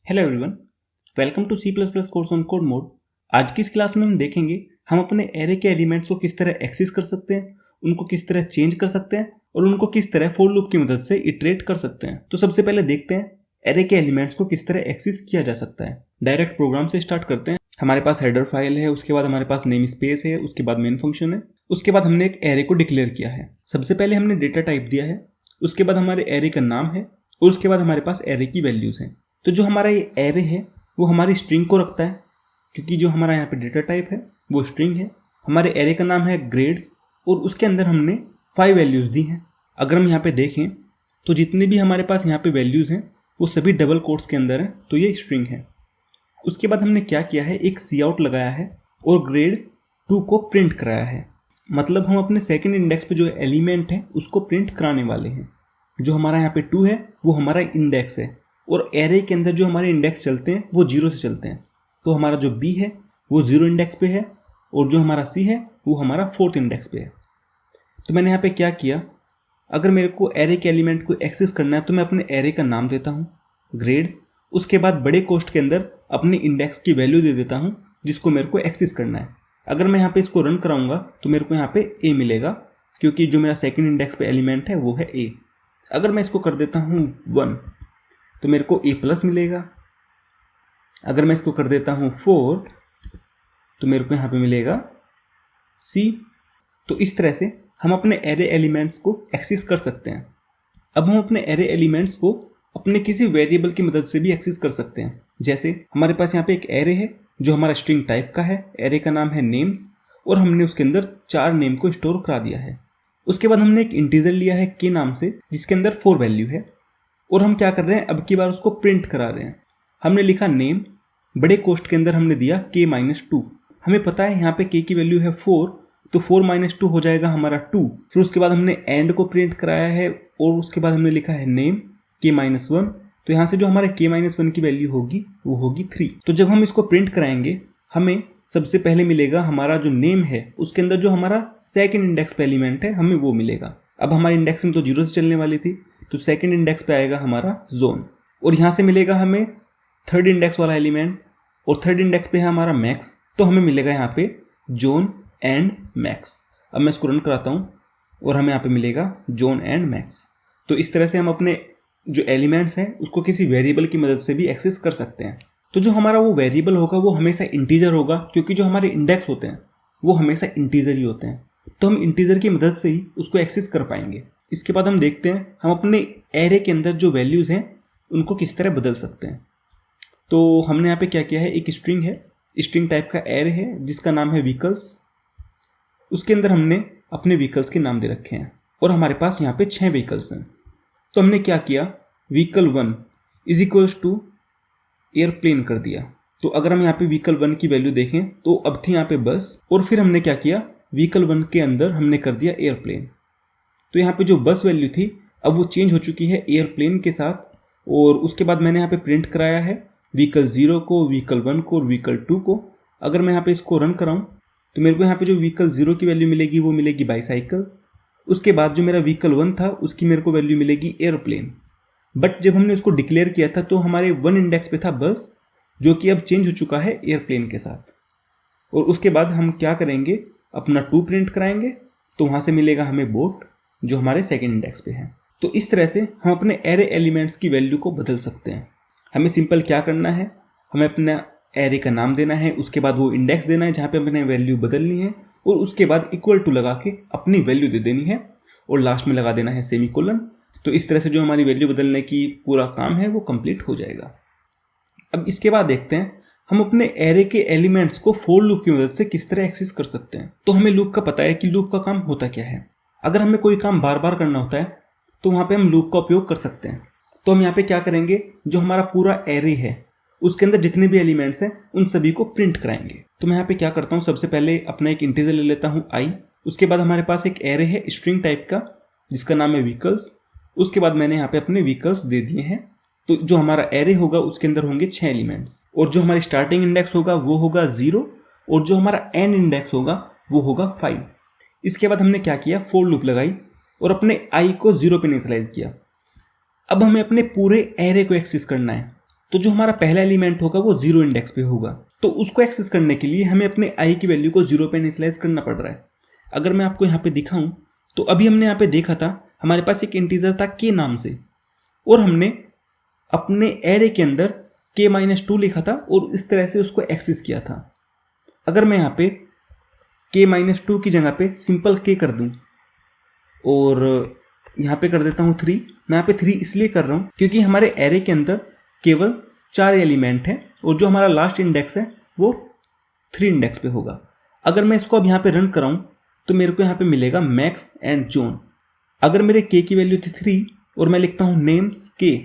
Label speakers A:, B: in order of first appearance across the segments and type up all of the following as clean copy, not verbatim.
A: Hello everyone, welcome to C++ course on code mode. आज की इस क्लास में हम देखेंगे हम अपने एरे के एलिमेंट्स को किस तरह एक्सेस कर सकते हैं, उनको किस तरह चेंज कर सकते हैं और उनको किस तरह फॉर लूप की मदद से इटरेट कर सकते हैं। तो सबसे पहले देखते हैं एरे के एलिमेंट्स को किस तरह एक्सेस किया जा सकता है। डायरेक्ट प्रोग्राम से स्टार्ट करते हैं। हमारे पास हेडर फाइल है, उसके बाद हमारे पास नेम स्पेस है, उसके बाद मेन फंक्शन है, उसके बाद हमने एक एरे को डिक्लेयर किया है। सबसे पहले हमने डेटा टाइप दिया है, उसके बाद हमारे एरे का नाम है और उसके बाद हमारे पास एरे की वैल्यूज हैं। तो जो हमारा ये एरे है वो हमारी स्ट्रिंग को रखता है, क्योंकि जो हमारा यहाँ पे डेटा टाइप है वो स्ट्रिंग है। हमारे एरे का नाम है ग्रेड्स और उसके अंदर हमने 5 वैल्यूज़ दी हैं। अगर हम यहाँ पे देखें तो जितने भी हमारे पास यहाँ पे वैल्यूज़ हैं वो सभी डबल कोट्स के अंदर हैं, तो ये स्ट्रिंग है। उसके बाद हमने क्या किया है, एक सी आउट लगाया है और ग्रेड 2 को प्रिंट कराया है। मतलब हम अपने सेकेंड इंडेक्स पे जो एलिमेंट है उसको प्रिंट कराने वाले हैं। जो हमारा यहाँ पे 2 है वो हमारा इंडेक्स है और एरे के अंदर जो हमारे इंडेक्स चलते हैं वो 0 से चलते हैं। तो हमारा जो B है वो 0 इंडेक्स पे है और जो हमारा C है वो हमारा 4th इंडेक्स पे है। तो मैंने यहाँ पे क्या किया, अगर मेरे को एरे के एलिमेंट को एक्सेस करना है तो मैं अपने एरे का नाम देता हूँ ग्रेड्स, उसके बाद बड़े कोष्ठ के अंदर अपने इंडेक्स की वैल्यू दे देता हूँ जिसको मेरे को एक्सेस करना है। अगर मैं यहाँ पे इसको रन कराऊंगा तो मेरे को यहाँ पे A मिलेगा, क्योंकि जो मेरा सेकेंड इंडेक्स पे एलिमेंट है वो है A। अगर मैं इसको कर देता हूँ 1 तो मेरे को A+ मिलेगा। अगर मैं इसको कर देता हूँ 4 तो मेरे को यहाँ पे मिलेगा C। तो इस तरह से हम अपने एरे एलिमेंट्स को एक्सेस कर सकते हैं। अब हम अपने एरे एलिमेंट्स को अपने किसी वेरिएबल की मदद से भी एक्सेस कर सकते हैं। जैसे हमारे पास यहाँ पे एक एरे है जो हमारा स्ट्रिंग टाइप का है, एरे का नाम है नेम्स और हमने उसके अंदर 4 नेम को स्टोर करा दिया है। उसके बाद हमने एक इंटीजर लिया है k नाम से जिसके अंदर 4 वैल्यू है और हम क्या कर रहे हैं, अब की बार उसको प्रिंट करा रहे हैं। हमने लिखा नेम, बड़े कोष्ठ के अंदर हमने दिया k-2। हमें पता है यहाँ पे k की वैल्यू है 4, तो 4 - 2 हो जाएगा हमारा 2। फिर उसके बाद हमने एंड को प्रिंट कराया है और उसके बाद हमने लिखा है नेम k-1। तो यहाँ से जो हमारे k-1 की वैल्यू होगी वो होगी 3। तो जब हम इसको प्रिंट कराएंगे हमें सबसे पहले मिलेगा हमारा जो नेम है उसके अंदर जो हमारा सेकेंड इंडेक्स पे एलिमेंट है हमें वो मिलेगा। अब हमारी इंडेक्स में तो 0 से चलने वाली थी, तो सेकेंड इंडेक्स पे आएगा हमारा जोन और यहाँ से मिलेगा हमें थर्ड इंडेक्स वाला एलिमेंट और थर्ड इंडेक्स पे है हमारा मैक्स, तो हमें मिलेगा यहाँ पे जोन एंड मैक्स। अब मैं इसको रन कराता हूँ और हमें यहाँ पे मिलेगा जोन एंड मैक्स। तो इस तरह से हम अपने जो एलिमेंट्स हैं उसको किसी वेरिएबल की मदद से भी एक्सेस कर सकते हैं। तो जो हमारा वो वेरिएबल होगा वो हमेशा इंटीजर होगा, क्योंकि जो हमारे इंडेक्स होते हैं वो हमेशा इंटीजर ही होते हैं, तो हम इंटीजर की मदद से ही उसको एक्सेस कर पाएंगे। इसके बाद हम देखते हैं हम अपने एरे के अंदर जो वैल्यूज़ हैं उनको किस तरह बदल सकते हैं। तो हमने यहाँ पे क्या किया है, एक स्ट्रिंग है, स्ट्रिंग टाइप का एरे है जिसका नाम है व्हीकल्स। उसके अंदर हमने अपने व्हीकल्स के नाम दे रखे हैं और हमारे पास यहाँ पे 6 व्हीकल्स हैं। तो हमने क्या किया, व्हीकल 1 = एयरप्लेन कर दिया। तो अगर हम यहाँ पे व्हीकल 1 की वैल्यू देखें तो अब थी यहाँ पे बस, और फिर हमने क्या किया, व्हीकल 1 के अंदर हमने कर दिया एयरप्लेन। तो यहाँ पे जो बस वैल्यू थी अब वो चेंज हो चुकी है एयरप्लेन के साथ। और उसके बाद मैंने यहाँ पे प्रिंट कराया है व्हीकल 0 को, व्हीकल 1 को और व्हीकल 2 को। अगर मैं यहाँ पे इसको रन कराऊँ तो मेरे को यहाँ पे जो व्हीकल 0 की वैल्यू मिलेगी वो मिलेगी बाईसाइकिल। उसके बाद जो मेरा व्हीकल 1 था उसकी मेरे को वैल्यू मिलेगी एयरप्लेन। बट जब हमने उसको डिक्लेयर किया था तो हमारे 1 इंडेक्स पे था बस, जो कि अब चेंज हो चुका है एयरप्लेन के साथ। और उसके बाद हम क्या करेंगे, अपना 2 प्रिंट कराएंगे तो वहाँ से मिलेगा हमें बोट जो हमारे सेकेंड इंडेक्स पे है। तो इस तरह से हम अपने एरे एलिमेंट्स की वैल्यू को बदल सकते हैं। हमें सिंपल क्या करना है, हमें अपना एरे का नाम देना है, उसके बाद वो इंडेक्स देना है जहाँ पे हमने वैल्यू बदलनी है और उसके बाद = लगा के अपनी वैल्यू दे देनी है और लास्ट में लगा देना है सेमीकोलन। तो इस तरह से जो हमारी वैल्यू बदलने की पूरा काम है वो कंप्लीट हो जाएगा। अब इसके बाद देखते हैं हम अपने एरे के एलिमेंट्स को फॉर लूप की मदद से किस तरह एक्सेस कर सकते हैं। तो हमें लूप का पता है कि लूप का काम होता क्या है। अगर हमें कोई काम बार बार करना होता है तो वहाँ पे हम लूप का उपयोग कर सकते हैं। तो हम यहाँ पे क्या करेंगे, जो हमारा पूरा एरे है उसके अंदर जितने भी एलिमेंट्स हैं उन सभी को प्रिंट कराएंगे। तो मैं यहाँ पे क्या करता हूँ, सबसे पहले अपना एक इंटीजर ले लेता हूँ i। उसके बाद हमारे पास एक एरे है स्ट्रिंग टाइप का जिसका नाम है व्हीकल्स। उसके बाद मैंने यहाँ पे अपने व्हीकल्स दे दिए हैं। तो जो हमारा एरे होगा उसके अंदर होंगे 6 एलिमेंट्स और जो हमारी स्टार्टिंग इंडेक्स होगा वो होगा 0 और जो हमारा एंड इंडेक्स होगा वो होगा 5। इसके बाद हमने क्या किया, फॉर लूप लगाई और अपने आई को 0 पे इनिशियलाइज किया। अब हमें अपने पूरे एरे को एक्सेस करना है, तो जो हमारा पहला एलिमेंट होगा वो 0 इंडेक्स पे होगा। तो उसको एक्सेस करने के लिए हमें अपने आई की वैल्यू को 0 पे इनिशियलाइज करना पड़ रहा है। अगर मैं आपको यहाँ पे दिखाऊं तो अभी हमने यहाँ पे देखा था हमारे पास एक इंटीजर था के नाम से, और हमने अपने एरे के अंदर k-2 लिखा था और इस तरह से उसको एक्सेस किया था। अगर मैं यहाँ पे k-2 की जगह पे सिंपल k कर दूं और यहाँ पे कर देता हूँ 3, मैं यहाँ पे 3 इसलिए कर रहा हूँ क्योंकि हमारे एरे के अंदर केवल 4 एलिमेंट हैं और जो हमारा लास्ट इंडेक्स है वो 3 इंडेक्स पे होगा। अगर मैं इसको अब यहाँ पे रन कराऊँ तो मेरे को यहाँ पे मिलेगा मैक्स एंड जॉन। अगर मेरे k की वैल्यू थी 3 और मैं लिखता हूँ नेम्स k,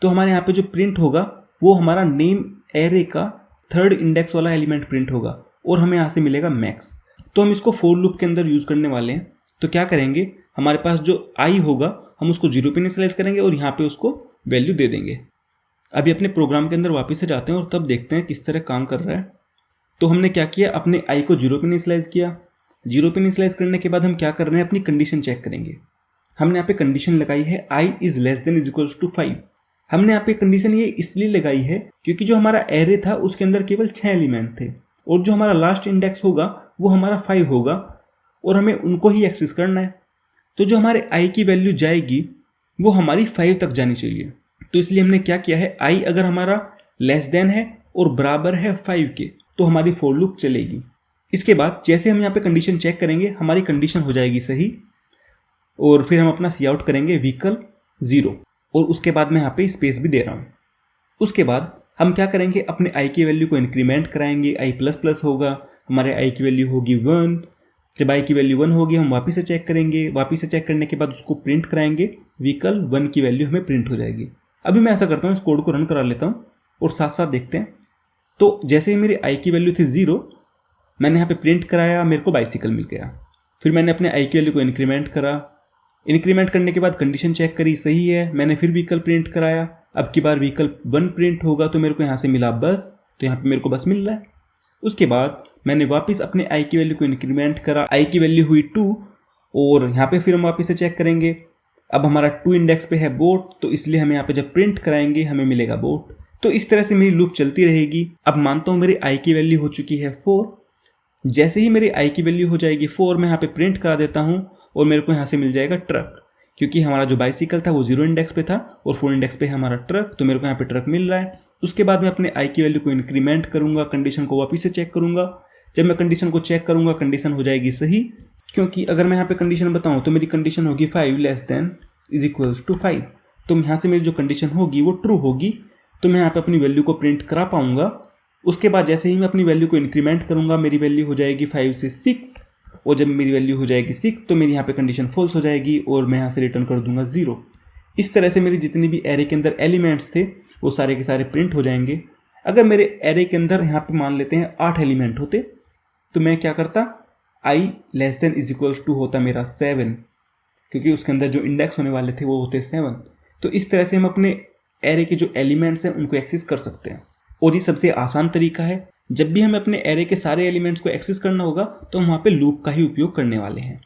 A: तो हमारे यहाँ पे जो प्रिंट होगा वो हमारा नेम एरे का 3rd इंडेक्स वाला एलिमेंट प्रिंट होगा और हमें यहाँ से मिलेगा मैक्स। तो हम इसको फॉर लूप के अंदर यूज़ करने वाले हैं। तो क्या करेंगे, हमारे पास जो आई होगा हम उसको 0 पे इनिशियलाइज करेंगे और यहाँ पे उसको वैल्यू दे देंगे। अभी अपने प्रोग्राम के अंदर वापस से जाते हैं और तब देखते हैं किस तरह काम कर रहा है। तो हमने क्या किया, अपने आई को 0 पे इनिशियलाइज किया। 0 पे इनिशियलाइज करने के बाद हम क्या कर रहे हैं, अपनी कंडीशन चेक करेंगे। हमने यहाँ पे कंडीशन लगाई है i is less than is equals to 5। हमने यहाँ पे कंडीशन ये इसलिए लगाई है क्योंकि जो हमारा एरे था उसके अंदर केवल 6 एलिमेंट थे और जो हमारा लास्ट इंडेक्स होगा वो हमारा 5 होगा और हमें उनको ही एक्सेस करना है। तो जो हमारे आई की वैल्यू जाएगी वो हमारी 5 तक जानी चाहिए। तो इसलिए हमने क्या किया है, आई अगर हमारा लेस देन है और बराबर है 5 के तो हमारी फॉर लूप चलेगी। इसके बाद जैसे हम यहाँ पे कंडीशन चेक करेंगे हमारी कंडीशन हो जाएगी सही और फिर हम अपना सी आउट करेंगे व्हीकल 0 और उसके बाद मैं यहाँ पे स्पेस भी दे रहा हूँ। उसके बाद हम क्या करेंगे, अपने आई की वैल्यू को इंक्रीमेंट कराएंगे। आई प्लस प्लस होगा, हमारे आई की वैल्यू होगी 1। जब आई की वैल्यू 1 होगी हम वापस से चेक करेंगे। वापस से चेक करने के बाद उसको प्रिंट कराएंगे, व्हीकल 1 की वैल्यू हमें प्रिंट हो जाएगी। अभी मैं ऐसा करता हूँ, इस कोड को रन करा लेता हूँ और साथ साथ देखते हैं। तो जैसे ही मेरी आई की वैल्यू थी 0, मैंने यहाँ पे प्रिंट कराया, मेरे को बाइसिकल मिल गया। फिर मैंने अपने आई की वैल्यू को इंक्रीमेंट करा। इंक्रीमेंट करने के बाद कंडीशन चेक करी, सही है। मैंने फिर व्हीकल प्रिंट कराया। अब की बार व्हीकल 1 प्रिंट होगा तो मेरे को यहाँ से मिला बस, तो यहाँ पे मेरे को बस मिल रहा है। उसके बाद मैंने वापस अपने आई की वैल्यू को इंक्रीमेंट करा, आई की वैल्यू हुई 2 और यहाँ पे फिर हम वापस से चेक करेंगे। अब हमारा 2 इंडेक्स पे है बोट, तो इसलिए हमें यहाँ पे जब प्रिंट कराएंगे हमें मिलेगा बोट। तो इस तरह से मेरी लूप चलती रहेगी। अब मानता हूँ मेरी आई की वैल्यू हो चुकी है 4। जैसे ही मेरी आई की वैल्यू हो जाएगी 4, मैं यहाँ पे प्रिंट करा देता हूँ और मेरे को यहाँ से मिल जाएगा ट्रक, क्योंकि हमारा जो बाइसिकल था वो 0 इंडेक्स पे था और 4 इंडेक्स पे है हमारा ट्रक, तो मेरे को यहाँ पे ट्रक मिल रहा है। उसके बाद मैं अपने आई की वैल्यू को इंक्रीमेंट करूँगा, कंडीशन को वापस से चेक करूँगा। जब मैं कंडीशन को चेक करूँगा कंडीशन हो जाएगी सही, क्योंकि अगर मैं यहाँ पे कंडीशन बताऊँ तो मेरी कंडीशन होगी 5 less than is equals to 5। तो यहाँ से मेरी जो कंडीशन होगी वो ट्रू होगी, तो मैं यहाँ पे अपनी वैल्यू को प्रिंट करा पाऊँगा। उसके बाद जैसे ही मैं अपनी वैल्यू को इंक्रीमेंट करूँगा मेरी वैल्यू हो जाएगी 5 से 6, और जब मेरी वैल्यू हो जाएगी 6 तो मेरी यहाँ पे कंडीशन फॉल्स हो जाएगी और मैं यहाँ से रिटर्न कर दूंगा 0। इस तरह से मेरी जितनी भी एरे के अंदर एलिमेंट्स थे वो सारे के सारे प्रिंट हो जाएंगे। अगर मेरे एरे के अंदर यहाँ पे मान लेते हैं 8 एलिमेंट होते तो मैं क्या करता, i less than is equals to होता मेरा 7, क्योंकि उसके अंदर जो इंडेक्स होने वाले थे वो होते 7। तो इस तरह से हम अपने एरे के जो एलिमेंट्स हैं उनको एक्सेस कर सकते हैं और ये सबसे आसान तरीका है। जब भी हमें अपने एरे के सारे एलिमेंट्स को एक्सेस करना होगा तो हम वहाँ पे लूप का ही उपयोग करने वाले हैं।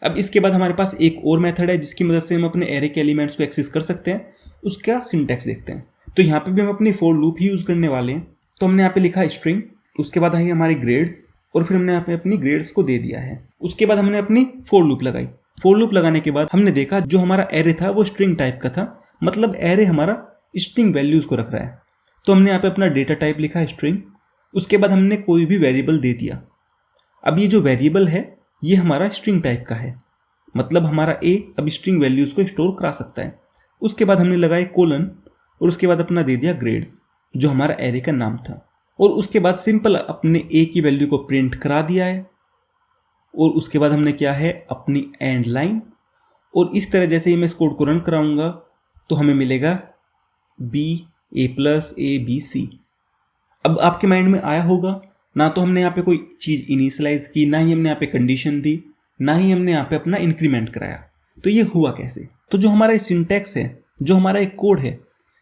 A: अब इसके बाद हमारे पास एक और मेथड है जिसकी मदद से हम अपने एरे के एलिमेंट्स को एक्सेस कर सकते हैं। उसका सिंटैक्स देखते हैं। तो यहाँ पे भी हम अपनी फॉर लूप ही यूज़ करने वाले हैं। तो हमने यहाँ पे लिखा स्ट्रिंग, उसके बाद आई हमारी ग्रेड्स और फिर हमने यहाँ पे अपनी ग्रेड्स को दे दिया है। उसके बाद हमने अपनी फॉर लूप लगाई। फॉर लूप लगाने के बाद हमने देखा जो हमारा एरे था वो स्ट्रिंग टाइप का था, मतलब एरे हमारा स्ट्रिंग वैल्यूज़ को रख रहा है। तो हमने यहाँ पे अपना डेटा टाइप लिखा स्ट्रिंग। उसके बाद हमने कोई भी वेरिएबल दे दिया। अब ये जो वेरिएबल है ये हमारा स्ट्रिंग टाइप का है, मतलब हमारा ए अब स्ट्रिंग वैल्यूज़ को स्टोर करा सकता है। उसके बाद हमने लगाए कोलन और उसके बाद अपना दे दिया ग्रेड्स जो हमारा एरे का नाम था, और उसके बाद सिंपल अपने ए की वैल्यू को प्रिंट करा दिया है। और उसके बाद हमने क्या है, अपनी एंड लाइन। और इस तरह जैसे ही मैं इस कोड को रन कराऊंगा तो हमें मिलेगा B A plus A B C. अब आपके माइंड में आया होगा, ना तो हमने यहाँ पे कोई चीज़ इनिशियलाइज की, ना ही हमने यहाँ पे कंडीशन दी, ना ही हमने यहाँ पे अपना इंक्रीमेंट कराया। तो ये हुआ कैसे? तो जो हमारा सिंटैक्स है, जो हमारा एक कोड है,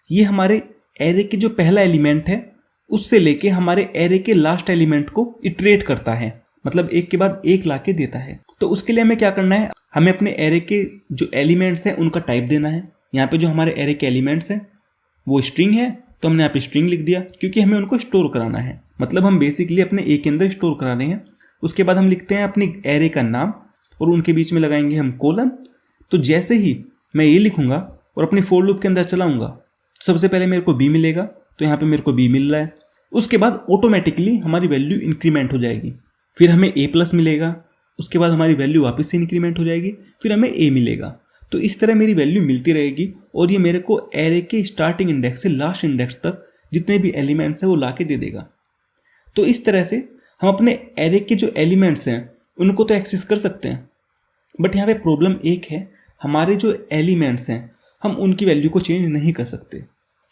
A: ये हमारे एरे के जो पहला एलिमेंट है उससे लेके हमारे एरे के लास्ट एलिमेंट को इटरेट करता है। मतलब एक के बाद एक ला के देता है। तो उसके लिए हमें क्या करना है, हमें अपने एरे के जो एलिमेंट्स हैं उनका टाइप देना है। यहाँ पे जो हमारे एरे के एलिमेंट्स हैं वो स्ट्रिंग है, तो हमने यहाँ पे स्ट्रिंग लिख दिया क्योंकि हमें उनको स्टोर कराना है। मतलब हम बेसिकली अपने ए के अंदर स्टोर करा रहे हैं। उसके बाद हम लिखते हैं अपनी एरे का नाम और उनके बीच में लगाएंगे हम कोलन। तो जैसे ही मैं ये लिखूंगा और अपनी फोर लूप के अंदर चलाऊंगा, सबसे पहले मेरे को बी मिलेगा, तो यहाँ पे मेरे को बी मिल रहा है। उसके बाद ऑटोमेटिकली हमारी वैल्यू इंक्रीमेंट हो जाएगी, फिर हमें ए प्लस मिलेगा, उसके बाद हमारी वैल्यू वापस से इंक्रीमेंट हो जाएगी, फिर हमें ए मिलेगा। तो इस तरह मेरी वैल्यू मिलती रहेगी और ये मेरे को एरे के स्टार्टिंग इंडेक्स से लास्ट इंडेक्स तक जितने भी एलिमेंट्स हैं वो ला के दे देगा। तो इस तरह से हम अपने एरे के जो एलिमेंट्स हैं उनको तो एक्सेस कर सकते हैं, बट यहाँ पे प्रॉब्लम एक है, हमारे जो एलिमेंट्स हैं हम उनकी वैल्यू को चेंज नहीं कर सकते।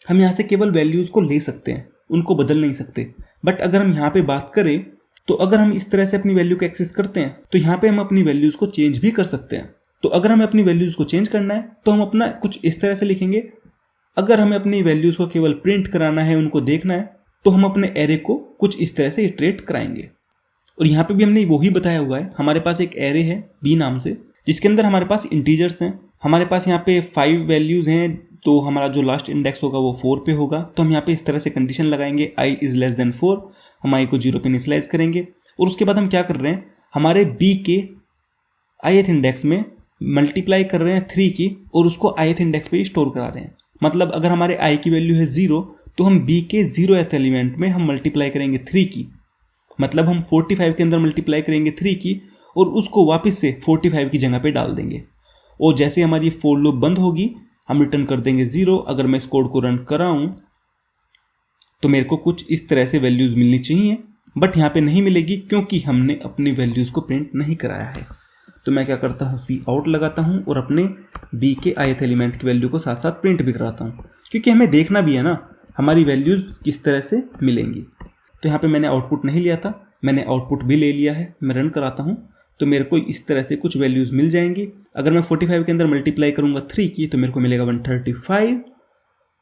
A: हम यहाँ से केवल वैल्यूज़ को ले सकते हैं, उनको बदल नहीं सकते। बट अगर हम यहाँ पे बात करें तो अगर हम इस तरह से अपनी वैल्यू को एक्सेस करते हैं तो यहाँ पे हम अपनी वैल्यूज़ को चेंज भी कर सकते हैं। तो अगर हमें अपनी वैल्यूज़ को चेंज करना है तो हम अपना कुछ इस तरह से लिखेंगे। अगर हमें अपनी वैल्यूज़ को केवल प्रिंट कराना है, उनको देखना है, तो हम अपने एरे को कुछ इस तरह से इटरेट कराएंगे। और यहाँ पे भी हमने वही बताया हुआ है, हमारे पास एक एरे है बी नाम से जिसके अंदर हमारे पास इंटीजर्स हैं। हमारे पास यहाँ पे 5 वैल्यूज़ हैं, तो हमारा जो लास्ट इंडेक्स होगा वो 4 पे होगा। तो हम यहाँ पे इस तरह से कंडीशन लगाएंगे i इज़ लेस देन 4, हम i को 0 पे इनिशियलाइज करेंगे। और उसके बाद हम क्या कर रहे हैं, हमारे b के ith इंडेक्स में मल्टीप्लाई कर रहे हैं 3 की और उसको ith इंडेक्स पे ही स्टोर करा रहे हैं। मतलब अगर हमारे i की वैल्यू है 0 तो हम b के 0th एलिमेंट में हम मल्टीप्लाई करेंगे 3 की, मतलब हम 45 के अंदर मल्टीप्लाई करेंगे 3 की और उसको वापस से 45 की जगह पे डाल देंगे। और जैसे हमारी फोर लूप बंद होगी हम रिटर्न कर देंगे 0। अगर मैं इस कोड को रन कराऊं तो मेरे को कुछ इस तरह से वैल्यूज़ मिलनी चाहिए, बट यहाँ पे नहीं मिलेगी क्योंकि हमने अपनी वैल्यूज़ को प्रिंट नहीं कराया है। तो मैं क्या करता हूँ, सी आउट लगाता हूँ और अपने बी के ith एलिमेंट की वैल्यू को साथ साथ प्रिंट भी कराता हूँ, क्योंकि हमें देखना भी है ना हमारी वैल्यूज़ किस तरह से मिलेंगी। तो यहाँ पे मैंने आउटपुट नहीं लिया था, मैंने आउटपुट भी ले लिया है। मैं रन कराता हूँ तो मेरे को इस तरह से कुछ वैल्यूज़ मिल जाएंगी। अगर मैं 45 के अंदर मल्टीप्लाई करूँगा 3 की तो मेरे को मिलेगा 135,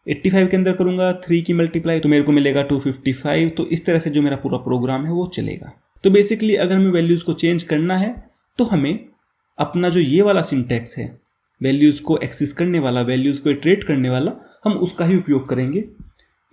A: 85 के अंदर करूँगा 3 की मल्टीप्लाई तो मेरे को मिलेगा 255। तो इस तरह से जो मेरा पूरा प्रोग्राम है वो चलेगा। तो बेसिकली अगर हमें वैल्यूज़ को चेंज करना है तो हमें अपना जो ये वाला सिंटैक्स है, वैल्यूज़ को एक्सेस करने वाला, वैल्यूज़ को इटरेट करने वाला, हम उसका ही उपयोग करेंगे।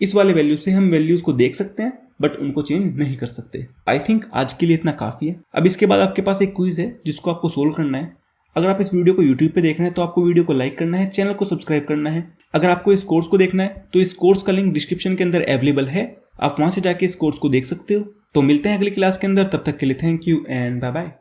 A: इस वाले वैल्यू से हम वैल्यूज़ को देख सकते हैं बट उनको चेंज नहीं कर सकते। आई थिंक आज के लिए इतना काफ़ी है। अब इसके बाद आपके पास एक क्विज है जिसको आपको सोल्व करना है। अगर आप इस वीडियो को यूट्यूब पे देख रहे हैं तो आपको वीडियो को लाइक करना है, चैनल को सब्सक्राइब करना है। अगर आपको इस कोर्स को देखना है तो इस कोर्स का लिंक डिस्क्रिप्शन के अंदर अवेलेबल है, आप वहाँ से जाके इस कोर्स को देख सकते हो। तो मिलते हैं अगली क्लास के अंदर, तब तक के लिए thank you and bye bye.